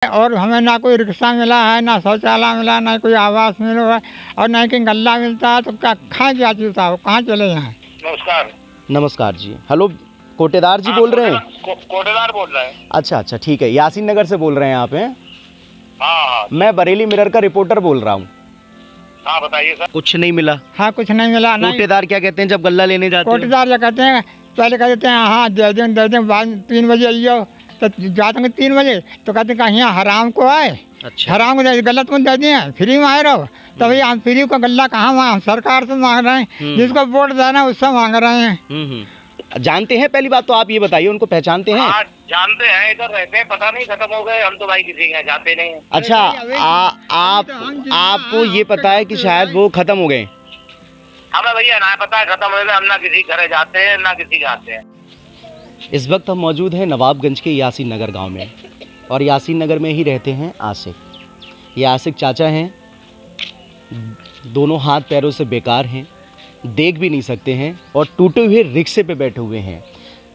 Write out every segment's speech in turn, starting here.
और हमें ना कोई रिक्शा मिला है, ना शौचालय मिला, ना कोई आवास मिला है और ना कहीं गल्ला मिलता है। तो क्या खाएं क्या चूता हो, कहाँ चले जाएं? नमस्कार। नमस्कार जी। हेलो, कोटेदार जी बोल रहे हैं? कोटेदार बोल रहे हैं। अच्छा, ठीक है। यासीन नगर से बोल रहे हैं आप? हैं हाँ, मैं बरेली मिरर का रिपोर्टर बोल रहा हूँ। हाँ बताइए सर। कुछ नहीं मिला? हाँ, कुछ नहीं मिला। नहीं, कोटेदार क्या कहते हैं जब गल्ला लेने जाते हैं? कोटेदार क्या कहते हैं, पहले कह देते हैं हाँ दे दें, बाद 3 बजे आइयो। तो जाते हैं 3 बजे तो कहते हैं यहाँ हराम को आए। अच्छा। हराम को गलत में दे दिए, फ्री में आए रहो। तो भैया हम फ्री का गल्ला कहाँ मांग, हम सरकार से मांग रहे हैं, जिसको वोट देना उससे मांग रहे हैं। जानते हैं? पहली बात तो आप ये बताइए, उनको पहचानते हैं? हाँ जानते हैं, इधर रहते हैं, पता नहीं खत्म हो गए। हम तो भाई किसी के यहाँ जाते नहीं हैं। अच्छा, आपको ये पता है कि शायद वो खत्म हो गए? हमें भैया ना पता है खत्म हो गए। हम ना किसी घर जाते हैं ना किसी के आते हैं। इस वक्त हम मौजूद हैं नवाबगंज के यासीन नगर गांव में, और यासीन नगर में ही रहते हैं आसिक। ये आसिक चाचा हैं, दोनों हाथ पैरों से बेकार हैं, देख भी नहीं सकते हैं और टूटे हुए रिक्शे पे बैठे हुए हैं।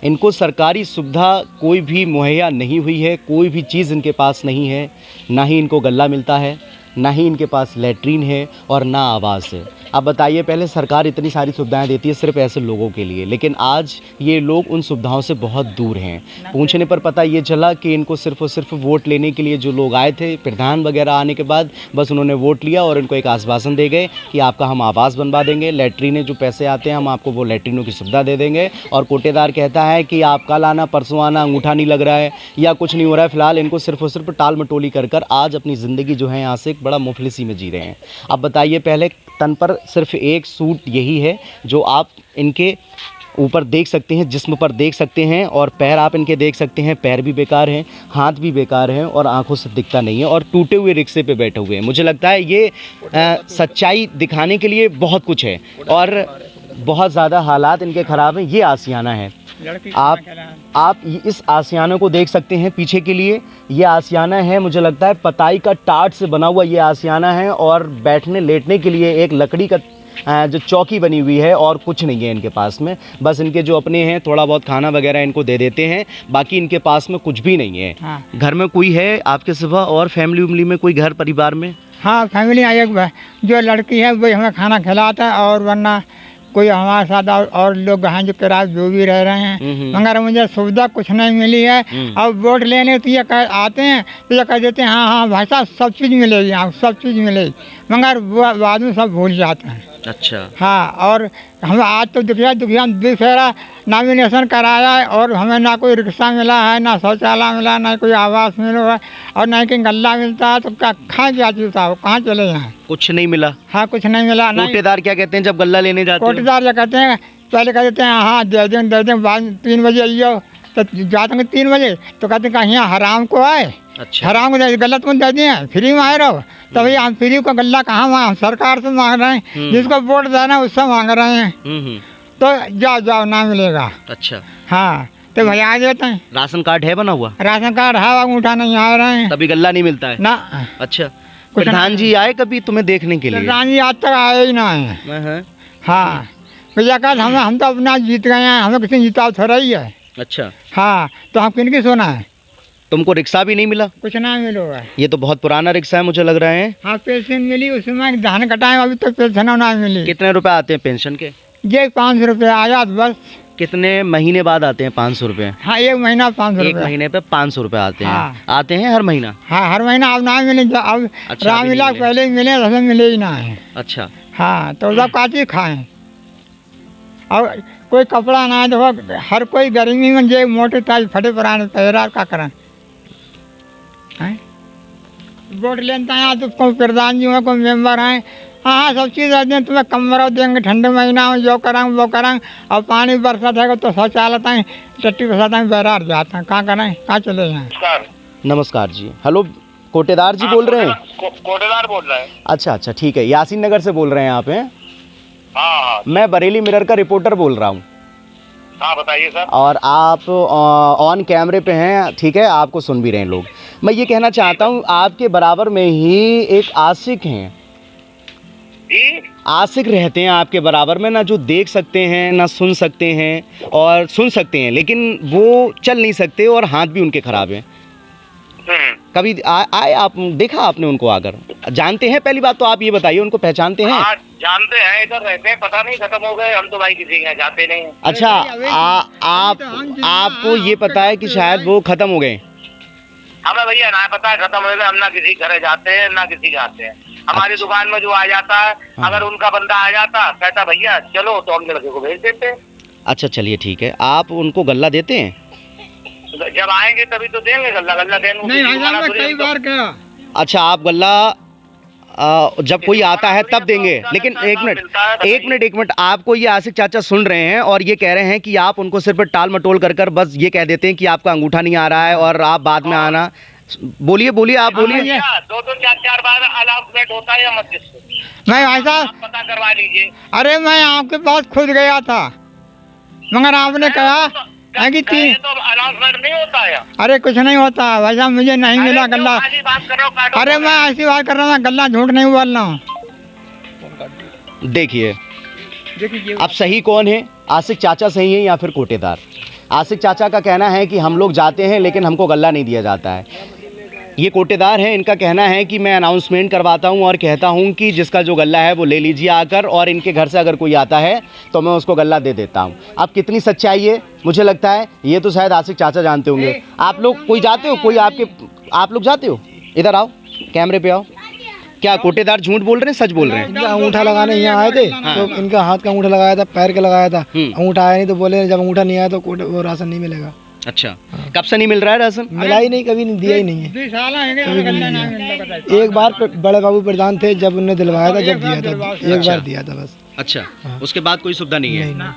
इनको सरकारी सुविधा कोई भी मुहैया नहीं हुई है, कोई भी चीज़ इनके पास नहीं है। ना ही इनको गल्ला मिलता है, ना ही इनके पास लैट्रीन है और ना आवास है। अब बताइए, पहले सरकार इतनी सारी सुविधाएं देती है सिर्फ ऐसे लोगों के लिए, लेकिन आज ये लोग उन सुविधाओं से बहुत दूर हैं। पूछने पर पता ये चला कि इनको सिर्फ और सिर्फ वोट लेने के लिए जो लोग आए थे, प्रधान वगैरह आने के बाद बस उन्होंने वोट लिया और इनको एक आश्वासन दे गए कि आपका हम आवास बनवा देंगे, लैट्रीन जो पैसे आते हैं हम आपको वो लैट्रीनों की सुविधा दे देंगे। और कोटेदार कहता है कि आप कल आना, परसों आना, अंगूठा नहीं लग रहा है या कुछ नहीं हो रहा है। फिलहाल इनको सिर्फ और सिर्फ टाल मटोली कर आज अपनी ज़िंदगी जो है यहाँ से एक बड़ा मुफलिसी में जी रहे हैं। अब बताइए, पहले तन पर सिर्फ एक सूट यही है जो आप इनके ऊपर देख सकते हैं, जिस्म पर देख सकते हैं, और पैर आप इनके देख सकते हैं, पैर भी बेकार हैं, हाथ भी बेकार हैं और आंखों से दिखता नहीं है, और टूटे हुए रिक्शे पे बैठे हुए हैं। मुझे लगता है ये सच्चाई दिखाने के लिए बहुत कुछ है और बहुत ज़्यादा हालात इनके ख़राब हैं। ये आशियाना है, आप इस आशियाने को देख सकते हैं पीछे के लिए। ये आशियाना है, मुझे लगता है पताई का टाट से बना हुआ ये आशियाना है, और बैठने लेटने के लिए एक लकड़ी का जो चौकी बनी हुई है, और कुछ नहीं है इनके पास में। बस इनके जो अपने हैं थोड़ा बहुत खाना वगैरह इनको दे देते हैं, बाकी इनके पास में कुछ भी नहीं है। हाँ। घर घर में कोई है आपके सिवा और फैमिली उमली में कोई घर परिवार में? हाँ, फैमिली आई एक जो लड़की है वही हमें खाना खिलाता है, और वरना कोई हमारे साथ और लोग हैं जो किराए जो भी रह रहे हैं, मगर मुझे सुविधा कुछ नहीं मिली है। अब वोट लेने तो ये आते हैं तो ये कह देते हैं हाँ भाई साहब सब चीज़ मिलेगी, यहाँ सब चीज़ मिलेगी, मगर वो बाद में सब भूल जाते हैं। अच्छा। हाँ, और हम आज तो दुखिया दूसरा नॉमिनेशन कराया है, और हमें ना कोई रिक्शा मिला है, ना शौचालय मिला, ना कोई आवास मिला है और ना कहीं गल्ला मिलता है। तो क्या खाएं क्या चूता हो, कहाँ चले जाएं? कुछ नहीं मिला? हाँ, कुछ नहीं मिला। कोटेदार क्या कहते हैं जब गल्ला लेने जाते हैं? कोटेदार क्या कहते हैं, पहले कह देते हैं हाँ दे दें, बाद 3 बजे आइयो। तो जाते हैं 3 बजे तो कहते हैं यहाँ हराम को आए। अच्छा। हराम को गलत में दे दिए, फ्री में आए रहो। तो भैया हम फ्री का गल्ला कहाँ मांग, हम सरकार से मांग रहे हैं, जिसको वोट देना उससे मांग रहे हैं। तो जाओ ना मिलेगा। अच्छा। हाँ, तो भैया आ जाते हैं। राशन कार्ड है बना हुआ? राशन कार्ड है, अंगूठा नहीं आ रहे हैं, तभी गल्ला नहीं मिलता है ना। अच्छा। प्रधान जी आए कभी तुम्हें देखने के लिए? प्रधान जी आज तक आए ही ना है। हाँ, भैया कहा हम तो अपना जीत गए हैं, हमें किसी जीता थोड़ा ही है। अच्छा। हाँ, तो हम किनकी सोना है? तुमको रिक्शा भी नहीं मिला? कुछ ना मिलेगा। ये तो बहुत पुराना रिक्शा है मुझे लग रहा है। हाँ, पेंशन मिली, उसमें धान कटाए, अभी तो पेंशन ना मिली। कितने रुपए आते हैं पेंशन के? ये 500 रुपये आया बस। कितने महीने बाद आते हैं 500 रुपये? हाँ, 1 महीना 500 एक रुपये। महीने पे 500 रुपये आते हैं। हाँ। आते हैं हर महीना? हाँ, हर महीना अब ना मिले, अब अच्छा, राम अभी मिला, नहीं मिले। पहले ही मिले, हमें मिले ही ना है। अच्छा। हाँ, तो सब काची खाएं, और कोई कपड़ा ना है। देखो हर कोई गर्मी में जे मोटे ताज फटे पुराने पैरा का करें। वोट लेता है तो कोई प्रधान जी हैं, कोई मेम्बर हैं, हाँ सब चीज़ रहते हैं, तुम्हें कमरा देंगे ठंडे महीना में, जो कराएंगे वो कराएंगे। और पानी बरसात है तो शौचालय तक टट्टी बरसात में बैरार जाते हैं, कहाँ करें, कहाँ चले जाएँ? नमस्कार जी। हेलो, कोटेदार जी बोल रहे हैं? कोटेदार बोल रहे हैं। अच्छा, ठीक है। यासीन नगर से बोल रहे हैं आप? हैं हाँ, मैं बरेली मिरर का रिपोर्टर बोल रहा हूँ। हाँ बताइए सर। और आप ऑन कैमरे पे हैं, ठीक है, आपको सुन भी रहे हैं लोग। मैं ये कहना चाहता हूँ, आपके बराबर में ही एक आशिक हैं जी। आशिक रहते हैं आपके बराबर में, ना जो देख सकते हैं, ना सुन सकते हैं, और सुन सकते हैं लेकिन वो चल नहीं सकते, और हाथ भी उनके खराब हैं। कभी आए आप, देखा आपने उनको आकर? जानते हैं? पहली बात तो आप ये बताइए, उनको पहचानते हैं? हाँ जानते हैं, इधर रहते हैं, पता नहीं खत्म हो गए। हम तो भाई किसी के यहाँ जाते नहीं। अच्छा, आपको ये पता है कि शायद वो खत्म हो गए? हमें भैया ना पता है खत्म हो गए। हम ना किसी घरे जाते हैं ना किसी के आते हैं। हमारी दुकान में जो आ जाता है, अगर उनका बंदा आ जाता कहता भैया चलो, तो हम लड़के को भेज देते हैं। अच्छा चलिए ठीक है, आप उनको गल्ला देते हैं? जब आएंगे तभी तो देंगे गल्ला। गल्ला देंगे नहीं भाई साहब, मैं कई बार गया। अच्छा, आप गल्ला जब कोई आता है तब देंगे। लेकिन एक मिनट, आपको ये आशिक चाचा सुन रहे हैं और ये कह रहे हैं कि आप उनको सिर्फ टाल मटोल कर बस ये कह देते हैं कि आपका अंगूठा नहीं आ रहा है और आप बाद में आना। बोलिए आप बोलिए। 2-4 बार अनाउंसमेंट होता है मस्जिद से। मैं भाई साहब पता करवा लीजिए। अरे मैं आपके पास खुद गया था, मगर आपने कहा है कि तो अनाउंसमेंट नहीं होता है। अरे कुछ नहीं होता भाई साहब, मुझे नहीं मिला गल्ला। बात कर रहा हूँ। अरे मैं ऐसी बात कर रहा हूँ, गल्ला झूठ नहीं बोल रहा हूँ। देखिए अब सही कौन है, आशिक चाचा सही है या फिर कोटेदार? आशिक चाचा का कहना है कि हम लोग जाते हैं लेकिन हमको गल्ला नहीं दिया जाता है। ये कोटेदार है, इनका कहना है कि मैं अनाउंसमेंट करवाता हूँ और कहता हूँ कि जिसका जो गल्ला है वो ले लीजिए आकर, और इनके घर से अगर कोई आता है तो मैं उसको गल्ला दे देता हूँ। अब कितनी सच्चाई है मुझे लगता है ये तो शायद आशिक चाचा जानते होंगे। आप लोग कोई जाते हो, कोई आप लोग जाते हो? इधर आओ, कैमरे पे आओ। क्या कोटेदार झूठ बोल रहे हैं, सच बोल रहे हैं? इनका अंगूठा लगाने यहाँ आए थे तो इनका हाथ का अंगूठा लगाया था, पैर का लगाया था, अंगूठा आया नहीं तो बोले जब अंगूठा नहीं आया तो वो राशन नहीं मिलेगा। अच्छा, कब से नहीं मिल रहा है राशन? मिला ही नहीं, कभी नहीं दिया ही नहीं है। 20 साल है। एक बार बड़े बाबू प्रधान थे जब उन्होंने दिलवाया था, जब दिया था, एक बार दिया था बस। अच्छा, उसके बाद कोई सुविधा नहीं है?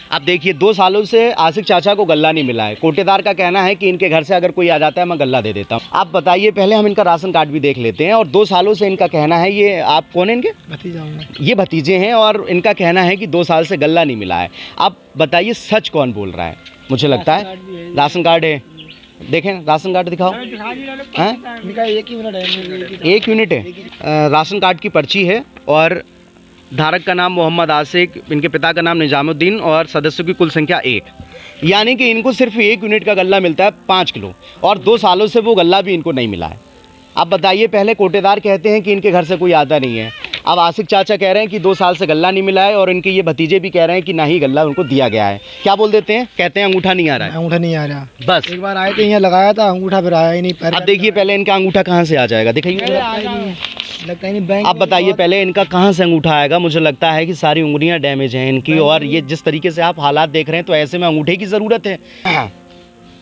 अब देखिए 2 सालों से आशिक चाचा को गल्ला नहीं मिला है। कोटेदार का कहना है कि इनके घर से अगर कोई आ जाता है मैं गल्ला दे देता हूँ। आप बताइए, पहले हम इनका राशन कार्ड भी देख लेते हैं। और 2 सालों से इनका कहना है, ये आप कौन है इनके? भतीजा हूँ। ये भतीजे हैं और इनका कहना है कि 2 साल से गल्ला नहीं मिला है। आप बताइए सच कौन बोल रहा है? मुझे लगता है राशन कार्ड है, देखें राशन कार्ड दिखाओ। हैं? एक मिनट है। राशन कार्ड की पर्ची है और धारक का नाम मोहम्मद आशिक, इनके पिता का नाम निजामुद्दीन और सदस्यों की कुल संख्या 1। यानी कि इनको सिर्फ 1 यूनिट का गल्ला मिलता है 5 किलो, और 2 सालों से वो गल्ला भी इनको नहीं मिला है। अब बताइए, पहले कोटेदार कहते हैं कि इनके घर से कोई आता नहीं है, अब आशिक चाचा कह रहे हैं कि 2 साल से गल्ला नहीं मिला है, और इनके ये भतीजे भी कह रहे हैं कि ना ही गल्ला उनको दिया गया है। क्या बोल देते हैं? कहते हैं अंगूठा नहीं आ रहा है। अंगूठा नहीं आ रहा, बस एक बार आए थे यहाँ लगाया था अंगूठा, फिर आया ही नहीं। अब देखिए पहले इनका अंगूठा कहाँ से आ जाएगा, दिखाइए। लगता ही नहीं बैंक। आप बताइए पहले इनका कहाँ से अंगूठा आएगा? मुझे लगता है कि सारी उंगलियां डैमेज हैं इनकी, और ये जिस तरीके से आप हालात देख रहे हैं तो ऐसे में अंगूठे की ज़रूरत है।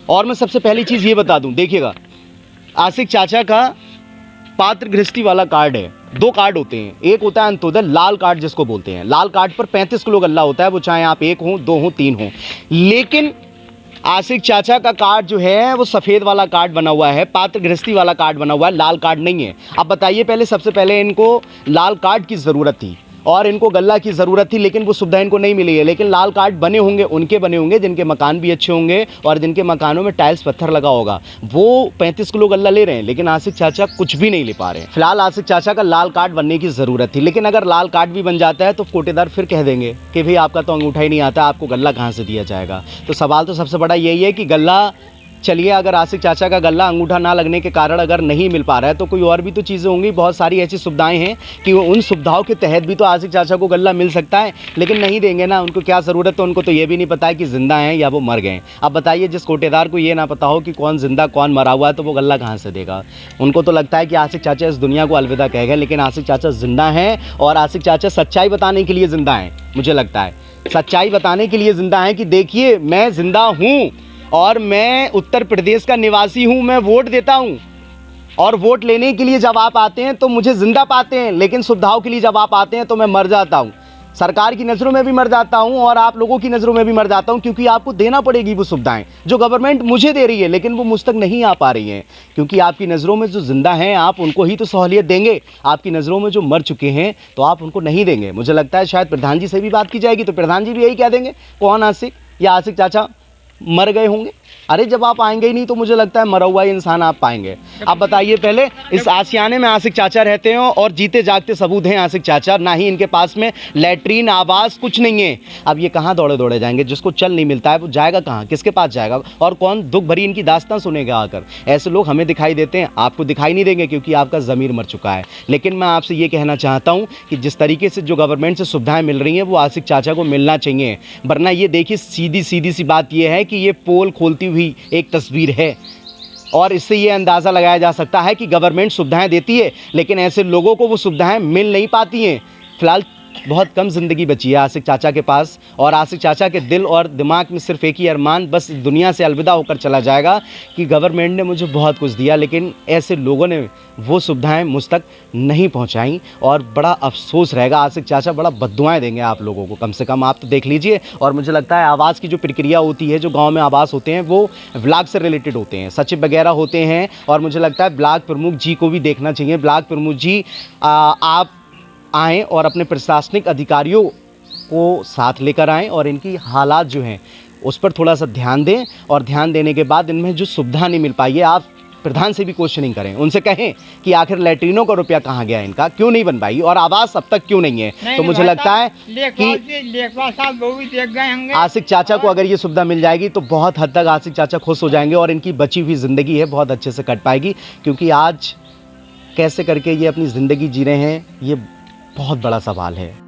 और मैं सबसे पहली चीज़ ये बता दूं, देखिएगा आशिक चाचा का पात्र गृहस्थी वाला कार्ड है। 2 कार्ड होते हैं, एक होता है अंत्योदय लाल कार्ड जिसको बोलते हैं। लाल कार्ड पर 35 किलो गल्ला होता है, वो चाहे आप 1 हो, 2 हो, 3 हो। लेकिन आशिक चाचा का कार्ड जो है वो सफ़ेद वाला कार्ड बना हुआ है, पात्र गृहस्थी वाला कार्ड बना हुआ है, लाल कार्ड नहीं है। अब बताइए, पहले सबसे पहले इनको लाल कार्ड की ज़रूरत थी और इनको गल्ला की ज़रूरत थी, लेकिन वो सुविधा इनको नहीं मिली है। लेकिन लाल कार्ड बने होंगे, उनके बने होंगे जिनके मकान भी अच्छे होंगे और जिनके मकानों में टाइल्स पत्थर लगा होगा, वो 35 किलो गल्ला ले रहे हैं। लेकिन आशिक चाचा कुछ भी नहीं ले पा रहे हैं। फिलहाल आशिक चाचा का लाल कार्ड बनने की ज़रूरत थी, लेकिन अगर लाल कार्ड भी बन जाता है तो कोटेदार फिर कह देंगे कि भाई आपका तो अंगूठा ही नहीं आता, आपको गल्ला कहाँ से दिया जाएगा। तो सवाल तो सबसे बड़ा यही है कि गल्ला, चलिए अगर आशिक चाचा का गल्ला अंगूठा ना लगने के कारण अगर नहीं मिल पा रहा है तो कोई और भी तो चीज़ें होंगी। बहुत सारी ऐसी सुविधाएं हैं कि उन सुविधाओं के तहत भी तो आशिक चाचा को गल्ला मिल सकता है, लेकिन नहीं देंगे ना। उनको क्या ज़रूरत है, उनको तो ये भी नहीं पता है कि ज़िंदा हैं या वो मर गए। अब बताइए, जिस कोटेदार को ये ना पता हो कि कौन ज़िंदा कौन मरा हुआ है तो वो गल्ला कहाँ से देगा? उनको तो लगता है कि आशिक चाचा इस दुनिया को अलविदा कह गए, लेकिन आशिक चाचा ज़िंदा हैं और आशिक चाचा सच्चाई बताने के लिए ज़िंदा हैं। मुझे लगता है सच्चाई बताने के लिए ज़िंदा हैं कि देखिए मैं ज़िंदा हूँ और मैं उत्तर प्रदेश का निवासी हूँ, मैं वोट देता हूँ, और वोट लेने के लिए जब आप आते हैं तो मुझे ज़िंदा पाते हैं, लेकिन सुविधाओं के लिए जब आप आते हैं तो मैं मर जाता हूँ। सरकार की नज़रों में भी मर जाता हूँ और आप लोगों की नज़रों में भी मर जाता हूँ, क्योंकि आपको देना पड़ेगी वो सुविधाएं जो गवर्नमेंट मुझे दे रही है, लेकिन वो मुझ तक नहीं आ पा रही हैं। क्योंकि आपकी नज़रों में जो ज़िंदा हैं आप उनको ही तो सहूलियत देंगे, आपकी नज़रों में जो मर चुके हैं तो आप उनको नहीं देंगे। मुझे लगता है शायद प्रधान जी से भी बात की जाएगी तो प्रधान जी भी यही कह देंगे, कौन आशिक या आशिक चाचा मर गए होंगे। अरे जब आप आएंगे ही नहीं तो मुझे लगता है मरा हुआ ही इंसान आप पाएंगे। आप बताइए पहले, इस आशियाने में आशिक चाचा रहते हैं और जीते जागते सबूत हैं आशिक चाचा, ना ही इनके पास में लैट्रीन आवास कुछ नहीं है। अब ये कहाँ दौड़े दौड़े जाएंगे? जिसको चल नहीं मिलता है वो जाएगा कहाँ, किसके पास जाएगा, और कौन दुख भरी इनकी दास्तां सुनेगा आकर? ऐसे लोग हमें दिखाई देते हैं, आपको दिखाई नहीं देंगे क्योंकि आपका ज़मीर मर चुका है। लेकिन मैं आपसे ये कहना चाहता हूँ कि जिस तरीके से जो गवर्नमेंट से सुविधाएं मिल रही हैं वो आशिक चाचा को मिलना चाहिए, वरना ये देखिए सीधी सी बात ये है कि ये पोल खोलती हुई एक तस्वीर है और इससे ये अंदाज़ा लगाया जा सकता है कि गवर्नमेंट सुविधाएं देती है लेकिन ऐसे लोगों को वो सुविधाएं मिल नहीं पाती हैं। फिलहाल बहुत कम ज़िंदगी बची है आशिक चाचा के पास और आशिक चाचा के दिल और दिमाग में सिर्फ एक ही अरमान, बस दुनिया से अलविदा होकर चला जाएगा कि गवर्नमेंट ने मुझे बहुत कुछ दिया लेकिन ऐसे लोगों ने वो सुविधाएं मुझ तक नहीं पहुंचाई और बड़ा अफसोस रहेगा। आशिक चाचा बड़ा बद्दुआएं देंगे आप लोगों को, कम से कम आप तो देख लीजिए। और मुझे लगता है आवास की जो प्रक्रिया होती है, जो गाँव में आवास होते हैं वो ब्लॉक से रिलेटेड होते हैं, सचिव वगैरह होते हैं और मुझे लगता है ब्लॉक प्रमुख जी को भी देखना चाहिए। ब्लॉक प्रमुख जी आप आएँ और अपने प्रशासनिक अधिकारियों को साथ लेकर आएँ और इनकी हालात जो हैं उस पर थोड़ा सा ध्यान दें और ध्यान देने के बाद इनमें जो सुविधा नहीं मिल पाई है आप प्रधान से भी क्वेश्चनिंग करें, उनसे कहें कि आखिर लैट्रिनों का रुपया कहाँ गया इनका, क्यों नहीं बन पाई और आवास अब तक क्यों नहीं है। तो मुझे लगता है कि लेखपाल साहब वो भी देख गए होंगे। आशिक चाचा को अगर ये सुविधा मिल जाएगी तो बहुत हद तक आशिक चाचा खुश हो जाएंगे और इनकी बची हुई ज़िंदगी है बहुत अच्छे से कट पाएगी, क्योंकि आज कैसे करके ये अपनी ज़िंदगी जी रहे हैं ये बहुत बड़ा सवाल है।